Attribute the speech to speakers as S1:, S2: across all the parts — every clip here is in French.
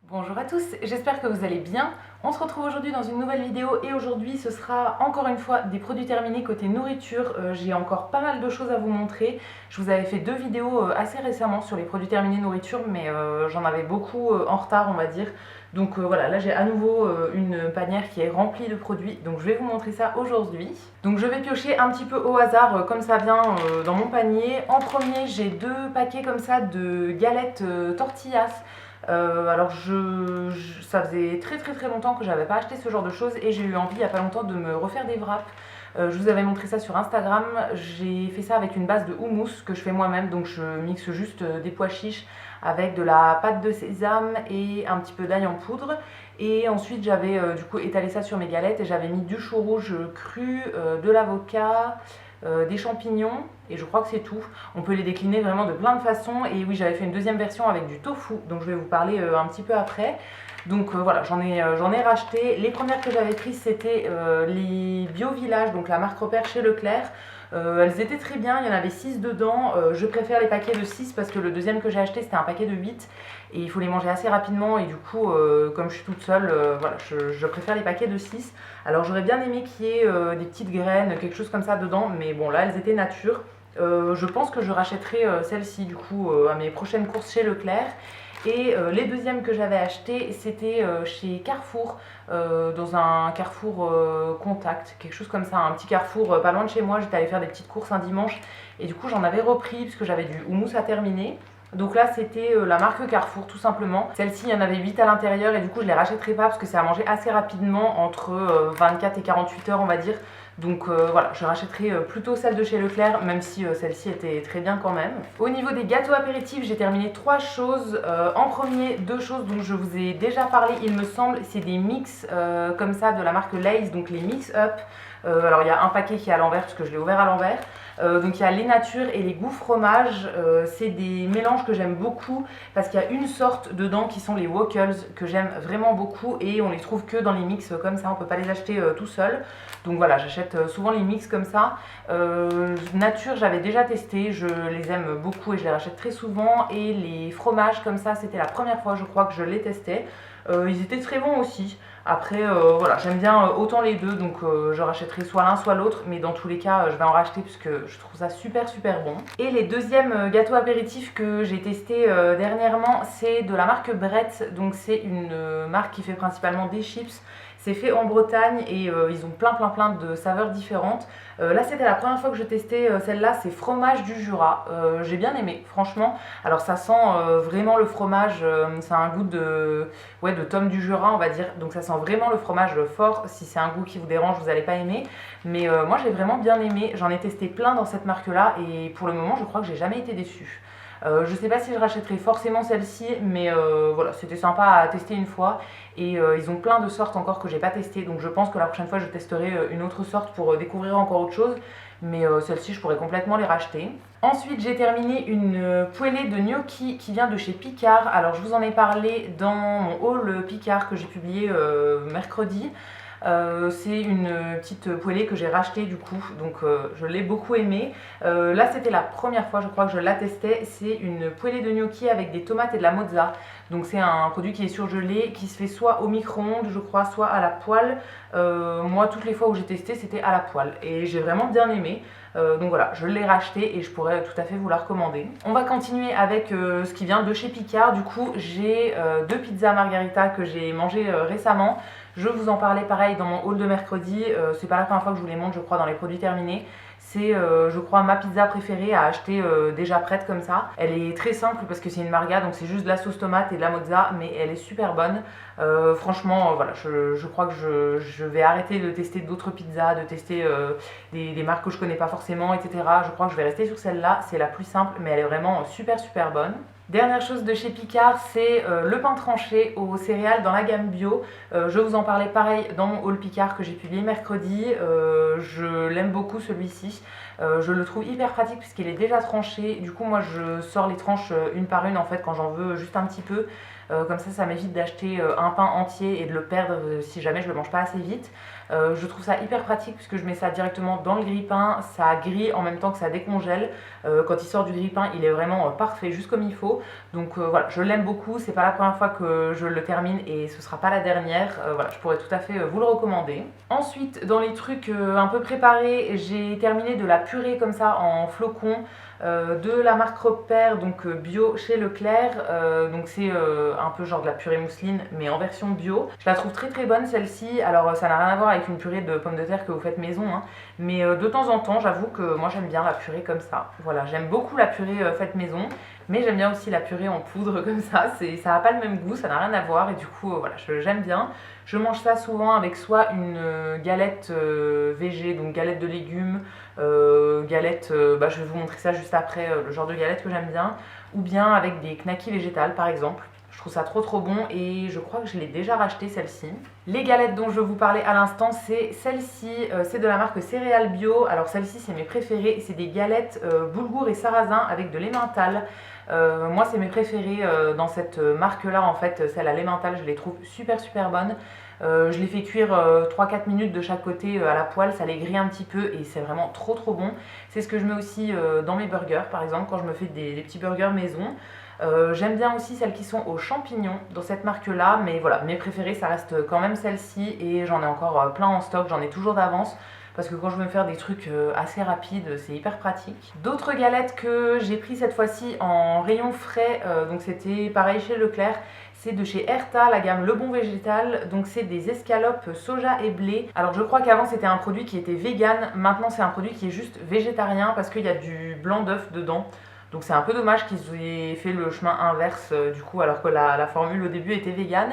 S1: Bonjour à tous, j'espère que vous allez bien. On se retrouve aujourd'hui dans une nouvelle vidéo et aujourd'hui ce sera encore une fois des produits terminés côté nourriture. J'ai encore pas mal de choses à vous montrer. Je vous avais fait deux vidéos assez récemment sur les produits terminés nourriture mais j'en avais beaucoup en retard on va dire. Donc voilà, là j'ai à nouveau une panière qui est remplie de produits, donc je vais vous montrer ça aujourd'hui. Donc je vais piocher un petit peu au hasard comme ça vient dans mon panier. En premier j'ai deux paquets comme ça de galettes tortillas. Alors ça faisait très longtemps que j'avais pas acheté ce genre de choses et j'ai eu envie il y a pas longtemps de me refaire des wraps. Je vous avais montré ça sur Instagram, j'ai fait ça avec une base de houmous que je fais moi-même, donc je mixe juste des pois chiches avec de la pâte de sésame et un petit peu d'ail en poudre. Et ensuite j'avais du coup étalé ça sur mes galettes et j'avais mis du chou rouge cru, de l'avocat, des champignons et je crois que c'est tout. On peut les décliner vraiment de plein de façons et oui, j'avais fait une deuxième version avec du tofu, donc je vais vous parler un petit peu après. Donc voilà, j'en ai racheté. Les premières que j'avais prises c'était les Bio Village, donc la marque repère chez Leclerc. Elles étaient très bien, il y en avait 6 dedans. Je préfère les paquets de 6 parce que le deuxième que j'ai acheté c'était un paquet de 8 et il faut les manger assez rapidement et du coup comme je suis toute seule, voilà, je préfère les paquets de 6. Alors j'aurais bien aimé qu'il y ait des petites graines, quelque chose comme ça dedans, mais bon là elles étaient nature. Je pense que je rachèterai celle-ci du coup à mes prochaines courses chez Leclerc. Et les deuxièmes que j'avais achetés, c'était chez Carrefour, dans un Carrefour Contact, quelque chose comme ça, un petit Carrefour pas loin de chez moi. J'étais allée faire des petites courses un dimanche et du coup j'en avais repris puisque j'avais du houmous à terminer. Donc là c'était la marque Carrefour tout simplement. Celle-ci il y en avait 8 à l'intérieur et du coup je les rachèterai pas parce que c'est à manger assez rapidement, entre 24 et 48 heures on va dire. Donc voilà, je rachèterai plutôt celle de chez Leclerc, même si celle-ci était très bien quand même. Au niveau des gâteaux apéritifs, j'ai terminé 3 choses. En premier, 2 choses dont je vous ai déjà parlé, il me semble, c'est des mix comme ça de la marque Lay's, donc les Mix Up. Alors il y a un paquet qui est à l'envers parce que je l'ai ouvert à l'envers. Donc il y a les natures et les goûts fromage. C'est des mélanges que j'aime beaucoup parce qu'il y a une sorte dedans qui sont les Wokkels que j'aime vraiment beaucoup et on les trouve que dans les mix comme ça, on peut pas les acheter tout seul. Donc voilà, j'achète souvent les mix comme ça. Nature, j'avais déjà testé, je les aime beaucoup et je les rachète très souvent. Et les fromages comme ça, c'était la première fois je crois que je les testais. Ils étaient très bons aussi. Après, voilà, j'aime bien autant les deux, donc je rachèterai soit l'un soit l'autre, mais dans tous les cas, je vais en racheter puisque je trouve ça super bon. Et les deuxièmes gâteaux apéritifs que j'ai testé dernièrement, c'est de la marque Brett, donc c'est une marque qui fait principalement des chips. C'est fait en Bretagne et ils ont plein de saveurs différentes. Là c'était la première fois que je testais celle-là, c'est fromage du Jura. J'ai bien aimé, franchement. Alors ça sent vraiment le fromage, ça a un goût ouais, de tome du Jura on va dire. Donc ça sent vraiment le fromage fort. Si c'est un goût qui vous dérange, vous n'allez pas aimer. Mais moi j'ai vraiment bien aimé. J'en ai testé plein dans cette marque-là et pour le moment je crois que j'ai jamais été déçue. Je sais pas si je rachèterai forcément celle-ci, mais voilà, c'était sympa à tester une fois. Et ils ont plein de sortes encore que j'ai pas testées, donc je pense que la prochaine fois je testerai une autre sorte pour découvrir encore autre chose. Mais celle-ci je pourrais complètement les racheter. Ensuite j'ai terminé une poêlée de gnocchi qui vient de chez Picard. Alors je vous en ai parlé dans mon haul Picard que j'ai publié mercredi. C'est une petite poêlée que j'ai rachetée du coup, donc je l'ai beaucoup aimée. Là c'était la première fois je crois que je la testais. C'est une poêlée de gnocchi avec des tomates et de la mozza. Donc c'est un produit qui est surgelé, qui se fait soit au micro-ondes je crois, soit à la poêle. Moi toutes les fois où j'ai testé c'était à la poêle et j'ai vraiment bien aimé. Donc voilà, je l'ai racheté et je pourrais tout à fait vous la recommander. On va continuer avec ce qui vient de chez Picard. Du coup j'ai deux pizzas margarita que j'ai mangées récemment. Je vous en parlais pareil dans mon haul de mercredi, c'est pas la première fois que je vous les montre je crois dans les produits terminés. C'est je crois ma pizza préférée à acheter déjà prête comme ça. Elle est très simple parce que c'est une marga, donc c'est juste de la sauce tomate et de la mozza, mais elle est super bonne. Franchement voilà, je crois que je vais arrêter de tester d'autres pizzas, de tester des marques que je connais pas forcément, etc. Je crois que je vais rester sur celle-là, c'est la plus simple mais elle est vraiment super bonne. Dernière chose de chez Picard, c'est le pain tranché aux céréales dans la gamme bio. Je vous en parlais pareil dans mon haul Picard que j'ai publié mercredi. Je l'aime beaucoup celui-ci. Je le trouve hyper pratique puisqu'il est déjà tranché. Du coup moi je sors les tranches une par une en fait quand j'en veux juste un petit peu. Comme ça m'évite d'acheter un pain entier et de le perdre si jamais je le mange pas assez vite. Je trouve ça hyper pratique puisque je mets ça directement dans le grille-pain, ça grille en même temps que ça décongèle. Quand il sort du grille-pain, il est vraiment parfait, juste comme il faut. Donc voilà, je l'aime beaucoup, c'est pas la première fois que je le termine et ce sera pas la dernière. Voilà, je pourrais tout à fait vous le recommander. Ensuite, dans les trucs un peu préparés, j'ai terminé de la purée comme ça en flocons. De la marque Repère, donc bio chez Leclerc. Donc c'est un peu genre de la purée mousseline mais en version bio. Je la trouve très très bonne celle-ci. Alors ça n'a rien à voir avec une purée de pommes de terre que vous faites maison, hein. Mais de temps en temps j'avoue que moi j'aime bien la purée comme ça. Voilà, j'aime beaucoup la purée faite maison, mais j'aime bien aussi la purée en poudre comme ça. Ça n'a pas le même goût, ça n'a rien à voir et du coup voilà, j'aime bien. Je mange ça souvent avec soit une galette végé, donc galette de légumes, galette, je vais vous montrer ça juste après, le genre de galette que j'aime bien, ou bien avec des knackis végétales par exemple. Je trouve ça trop trop bon et je crois que je l'ai déjà racheté celle-ci. Les galettes dont je vous parlais à l'instant, c'est celle-ci, c'est de la marque Céréales Bio. Alors celle-ci c'est mes préférées, c'est des galettes boulgour et sarrasin avec de l'emmental. Moi c'est mes préférées dans cette marque là en fait, celle à l'emmental, je les trouve super super bonnes. Je les fais cuire 3-4 minutes de chaque côté à la poêle, ça les grille un petit peu et c'est vraiment trop trop bon. C'est ce que je mets aussi dans mes burgers par exemple quand je me fais des petits burgers maison. J'aime bien aussi celles qui sont aux champignons dans cette marque là, mais voilà, mes préférées ça reste quand même celle-ci et j'en ai encore plein en stock, j'en ai toujours d'avance. Parce que quand je veux me faire des trucs assez rapides, c'est hyper pratique. D'autres galettes que j'ai pris cette fois-ci en rayon frais, donc c'était pareil chez Leclerc, c'est de chez Erta, la gamme Le Bon Végétal, donc c'est des escalopes soja et blé. Alors je crois qu'avant c'était un produit qui était vegan, maintenant c'est un produit qui est juste végétarien parce qu'il y a du blanc d'œuf dedans. Donc c'est un peu dommage qu'ils aient fait le chemin inverse du coup alors que la formule au début était vegan.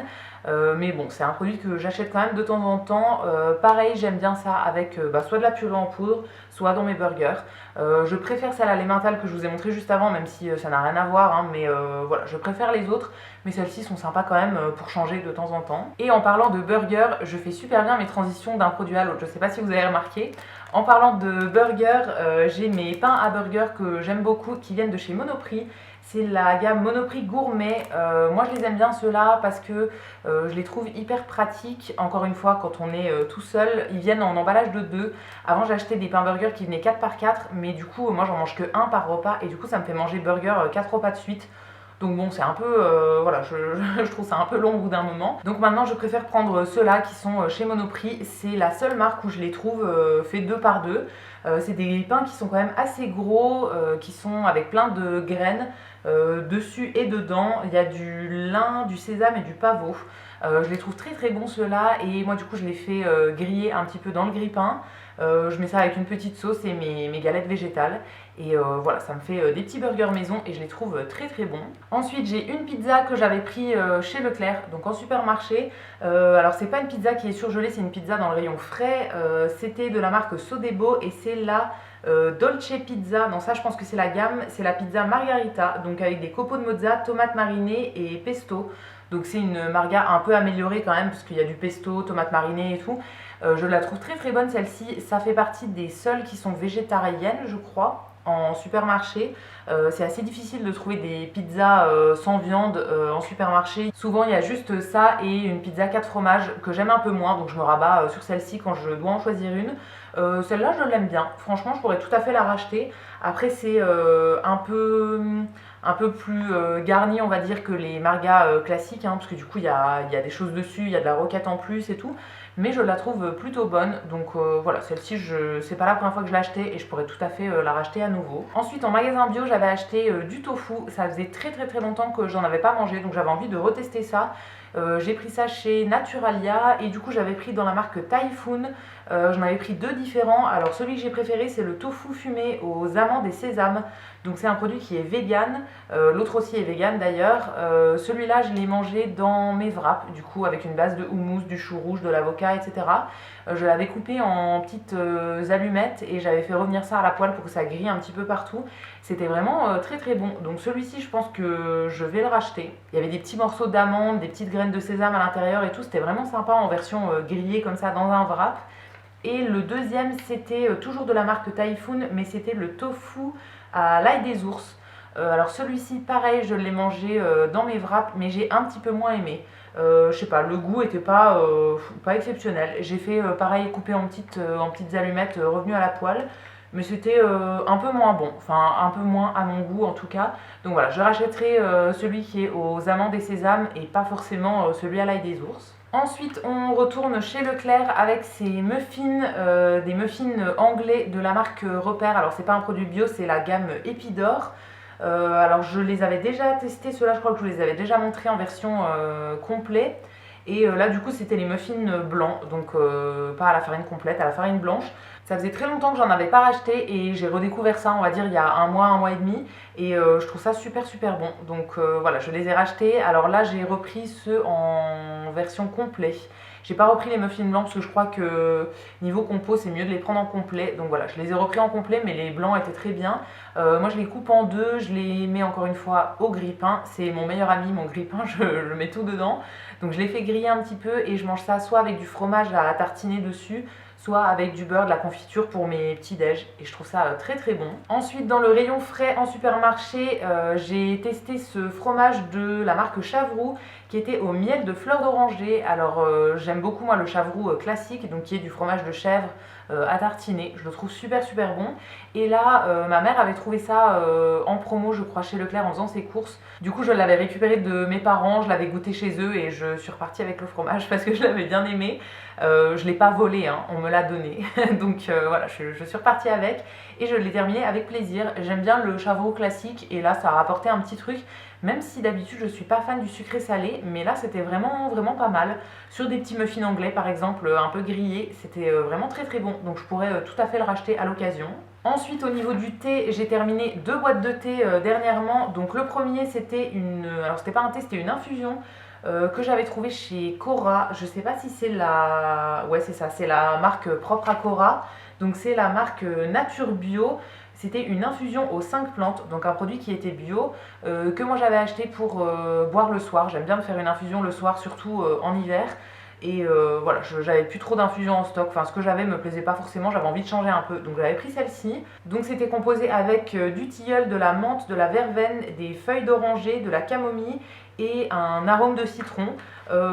S1: Mais bon, c'est un produit que j'achète quand même de temps en temps. Pareil, j'aime bien ça avec soit de la purée en poudre, soit dans mes burgers. Je préfère celle à l'emmental que je vous ai montré juste avant, même si ça n'a rien à voir, hein, mais voilà, je préfère les autres. Mais celles-ci sont sympas quand même pour changer de temps en temps. Et en parlant de burger, je fais super bien mes transitions d'un produit à l'autre. Je sais pas si vous avez remarqué. En parlant de burger, j'ai mes pains à burger que j'aime beaucoup qui viennent de chez Monoprix. C'est la gamme Monoprix Gourmet. Moi je les aime bien ceux-là parce que je les trouve hyper pratiques. Encore une fois, quand on est tout seul, ils viennent en emballage de 2. Avant j'achetais des pains burgers qui venaient 4 par 4, mais du coup moi j'en mange que 1 par repas et du coup ça me fait manger burger 4 repas de suite. Donc bon, c'est un peu, voilà, je trouve ça un peu long au bout d'un moment. Donc maintenant, je préfère prendre ceux-là qui sont chez Monoprix. C'est la seule marque où je les trouve fait 2 par 2. C'est des pains qui sont quand même assez gros, qui sont avec plein de graines dessus et dedans. Il y a du lin, du sésame et du pavot. Je les trouve très très bons ceux-là et moi du coup je les fais griller un petit peu dans le grille-pain. Je mets ça avec une petite sauce et mes galettes végétales. Et voilà, ça me fait des petits burgers maison et je les trouve très très bons. Ensuite, j'ai une pizza que j'avais pris chez Leclerc, donc en supermarché. Alors, c'est pas une pizza qui est surgelée, c'est une pizza dans le rayon frais. C'était de la marque Sodebo et c'est la Dolce Pizza. Non, ça, je pense que c'est la gamme. C'est la pizza Margarita, donc avec des copeaux de mozza, tomates marinées et pesto. Donc, c'est une marga un peu améliorée quand même, parce qu'il y a du pesto, tomates marinées et tout. Je la trouve très très bonne celle-ci. Ça fait partie des seules qui sont végétariennes, je crois, en supermarché. C'est assez difficile de trouver des pizzas sans viande en supermarché. Souvent il y a juste ça et une pizza 4 fromages que j'aime un peu moins, donc je me rabats sur celle-ci quand je dois en choisir une. Celle-là je l'aime bien, franchement je pourrais tout à fait la racheter. Après c'est un peu plus garni on va dire que les margas classiques, hein, parce que du coup il y a des choses dessus, il y a de la roquette en plus et tout. Mais je la trouve plutôt bonne, donc voilà, celle-ci, c'est pas la première fois que je l'ai achetée et je pourrais tout à fait la racheter à nouveau. Ensuite, en magasin bio, j'avais acheté du tofu. Ça faisait très très très longtemps que j'en avais pas mangé, donc j'avais envie de retester ça. J'ai pris ça chez Naturalia et du coup j'avais pris dans la marque Typhoon. J'en avais pris 2 différents. Alors celui que j'ai préféré c'est le tofu fumé aux amandes et sésame. Donc c'est un produit qui est vegan. L'autre aussi est vegan d'ailleurs. Celui-là je l'ai mangé dans mes wraps du coup avec une base de houmous, du chou rouge, de l'avocat, etc. Je l'avais coupé en petites allumettes et j'avais fait revenir ça à la poêle pour que ça grille un petit peu partout. C'était vraiment très très bon. Donc celui-ci je pense que je vais le racheter. Il y avait des petits morceaux d'amandes, des petites graines de sésame à l'intérieur et tout. C'était vraiment sympa en version grillée comme ça dans un wrap. Et le deuxième c'était toujours de la marque Typhoon mais c'était le tofu à l'ail des ours. Alors celui-ci, pareil, je l'ai mangé dans mes wraps, mais j'ai un petit peu moins aimé. Je sais pas, le goût était pas exceptionnel. J'ai fait pareil, coupé en petites allumettes, revenu à la poêle, mais c'était un peu moins bon, enfin un peu moins à mon goût en tout cas. Donc voilà, je rachèterai celui qui est aux amandes et sésame et pas forcément celui à l'ail des ours. Ensuite, on retourne chez Leclerc avec ces muffins, des muffins anglais de la marque Repère. Alors c'est pas un produit bio, c'est la gamme Épidore. Alors je les avais déjà testés, ceux-là je crois que je vous les avais déjà montrés en version complet. Et là du coup c'était les muffins blancs, donc pas à la farine complète, à la farine blanche. Ça faisait très longtemps que j'en avais pas racheté et j'ai redécouvert ça on va dire il y a un mois et demi. Et je trouve ça super bon. Donc voilà, je les ai rachetés. Alors là j'ai repris ceux en version complet. J'ai pas repris les muffins blancs parce que je crois que niveau compo c'est mieux de les prendre en complet. Donc voilà, je les ai repris en complet mais les blancs étaient très bien. Moi je les coupe en deux, je les mets encore une fois au grille-pain. C'est mon meilleur ami, mon grille-pain, je mets tout dedans. Donc je les fais griller un petit peu et je mange ça soit avec du fromage à tartiner dessus, soit avec du beurre, de la confiture pour mes petits déj. Et je trouve ça très bon. Ensuite dans le rayon frais en supermarché, j'ai testé ce fromage de la marque Chavroux qui était au miel de fleur d'oranger. Alors j'aime beaucoup moi le Chavroux classique, donc qui est du fromage de chèvre à tartiner. Je le trouve super bon. Et là ma mère avait trouvé ça en promo je crois chez Leclerc en faisant ses courses. Du coup je l'avais récupéré de mes parents, je l'avais goûté chez eux et je suis repartie avec le fromage parce que je l'avais bien aimé. Je l'ai pas volé, hein, on me l'a donné. Donc voilà, je suis repartie avec et je l'ai terminé avec plaisir. J'aime bien le Chavroux classique et là ça a apporté un petit truc. Même si d'habitude je suis pas fan du sucré salé, mais là c'était vraiment pas mal. Sur des petits muffins anglais par exemple, un peu grillés, c'était vraiment très bon. Donc je pourrais tout à fait le racheter à l'occasion. Ensuite au niveau du thé, j'ai terminé 2 boîtes de thé dernièrement. Donc le premier c'était alors c'était pas un thé, c'était une infusion que j'avais trouvé chez Cora. Je sais pas si c'est ouais c'est ça, c'est la marque propre à Cora. Donc c'est la marque Nature Bio. C'était une infusion aux 5 plantes, donc un produit qui était bio, que moi j'avais acheté pour boire le soir. J'aime bien me faire une infusion le soir, surtout en hiver. Et voilà, j'avais plus trop d'infusions en stock. Enfin, ce que j'avais me plaisait pas forcément, j'avais envie de changer un peu. Donc j'avais pris celle-ci. Donc c'était composé avec du tilleul, de la menthe, de la verveine, des feuilles d'oranger, de la camomille et un arôme de citron.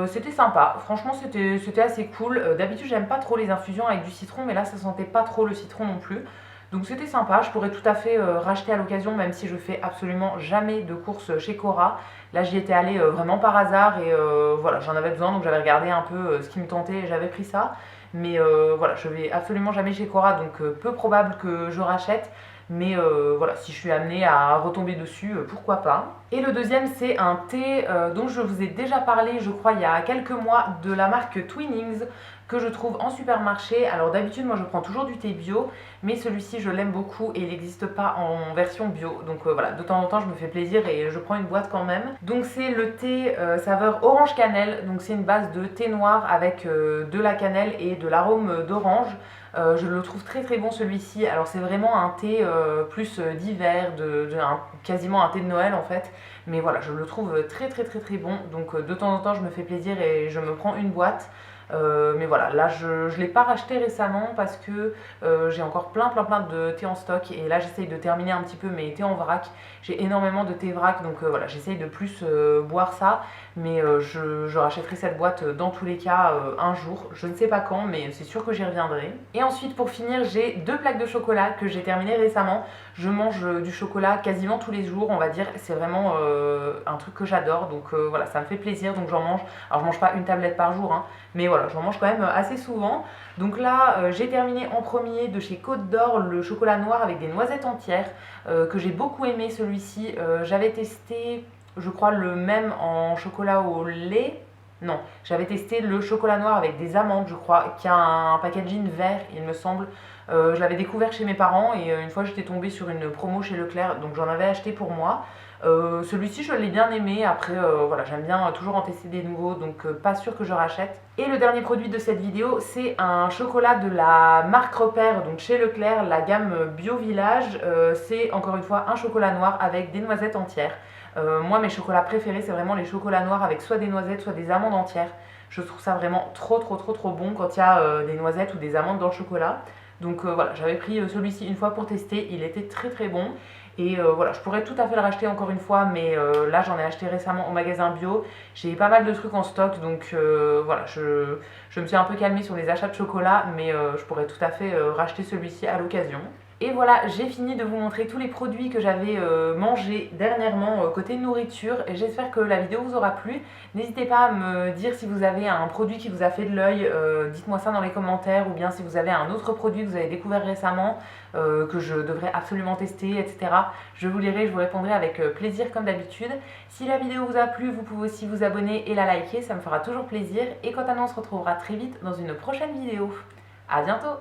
S1: C'était sympa, franchement c'était assez cool. D'habitude j'aime pas trop les infusions avec du citron, mais là ça sentait pas trop le citron non plus. Donc c'était sympa, je pourrais tout à fait racheter à l'occasion, même si je fais absolument jamais de courses chez Cora. Là j'y étais allée vraiment par hasard et voilà, j'en avais besoin, donc j'avais regardé un peu ce qui me tentait et j'avais pris ça. Mais voilà, je vais absolument jamais chez Cora, donc peu probable que je rachète. Mais voilà, si je suis amenée à retomber dessus, pourquoi pas. Et le deuxième, c'est un thé dont je vous ai déjà parlé, je crois, il y a quelques mois, de la marque Twinings, que je trouve en supermarché. Alors d'habitude, moi je prends toujours du thé bio, mais celui-ci, je l'aime beaucoup et il n'existe pas en version bio. Donc voilà, de temps en temps, je me fais plaisir et je prends une boîte quand même. Donc c'est le thé saveur orange cannelle. Donc c'est une base de thé noir avec de la cannelle et de l'arôme d'orange. Je le trouve très bon celui-ci. Alors c'est vraiment un thé plus d'hiver, quasiment un thé de Noël en fait. Mais voilà, je le trouve très bon. Donc de temps en temps je me fais plaisir et je me prends une boîte. Mais voilà, là je ne l'ai pas racheté récemment parce que j'ai encore plein de thé en stock et là j'essaye de terminer un petit peu mes thés en vrac. J'ai énormément de thé vrac donc voilà, j'essaye de plus boire ça, mais je rachèterai cette boîte dans tous les cas un jour, je ne sais pas quand, mais c'est sûr que j'y reviendrai. Et ensuite pour finir, j'ai 2 plaques de chocolat que j'ai terminées récemment. Je mange du chocolat quasiment tous les jours, on va dire, c'est vraiment un truc que j'adore, donc voilà, ça me fait plaisir, donc j'en mange. Alors je mange pas une tablette par jour, hein, mais voilà, j'en mange quand même assez souvent. Donc là, j'ai terminé en premier de chez Côte d'Or le chocolat noir avec des noisettes entières, que j'ai beaucoup aimé celui-ci. J'avais testé, je crois, le même en chocolat au lait. Non, j'avais testé le chocolat noir avec des amandes, je crois, qui a un packaging vert, il me semble. Je l'avais découvert chez mes parents et une fois j'étais tombée sur une promo chez Leclerc, donc j'en avais acheté pour moi. Celui-ci je l'ai bien aimé, après voilà, j'aime bien toujours en tester des nouveaux, donc pas sûr que je rachète. Et le dernier produit de cette vidéo, c'est un chocolat de la marque Repère, donc chez Leclerc, la gamme Bio Village. C'est encore une fois un chocolat noir avec des noisettes entières. Moi mes chocolats préférés c'est vraiment les chocolats noirs avec soit des noisettes soit des amandes entières. Je trouve ça vraiment trop bon quand il y a des noisettes ou des amandes dans le chocolat. Donc voilà, j'avais pris celui-ci une fois pour tester, il était très bon. Et voilà, je pourrais tout à fait le racheter encore une fois, mais là j'en ai acheté récemment au magasin bio. J'ai pas mal de trucs en stock, donc voilà, je me suis un peu calmée sur les achats de chocolat, mais je pourrais tout à fait racheter celui-ci à l'occasion. Et voilà, j'ai fini de vous montrer tous les produits que j'avais mangés dernièrement côté nourriture. Et j'espère que la vidéo vous aura plu. N'hésitez pas à me dire si vous avez un produit qui vous a fait de l'œil, dites-moi ça dans les commentaires. Ou bien si vous avez un autre produit que vous avez découvert récemment, que je devrais absolument tester, etc. Je vous lirai, je vous répondrai avec plaisir comme d'habitude. Si la vidéo vous a plu, vous pouvez aussi vous abonner et la liker, ça me fera toujours plaisir. Et quant à nous, on se retrouvera très vite dans une prochaine vidéo. A bientôt!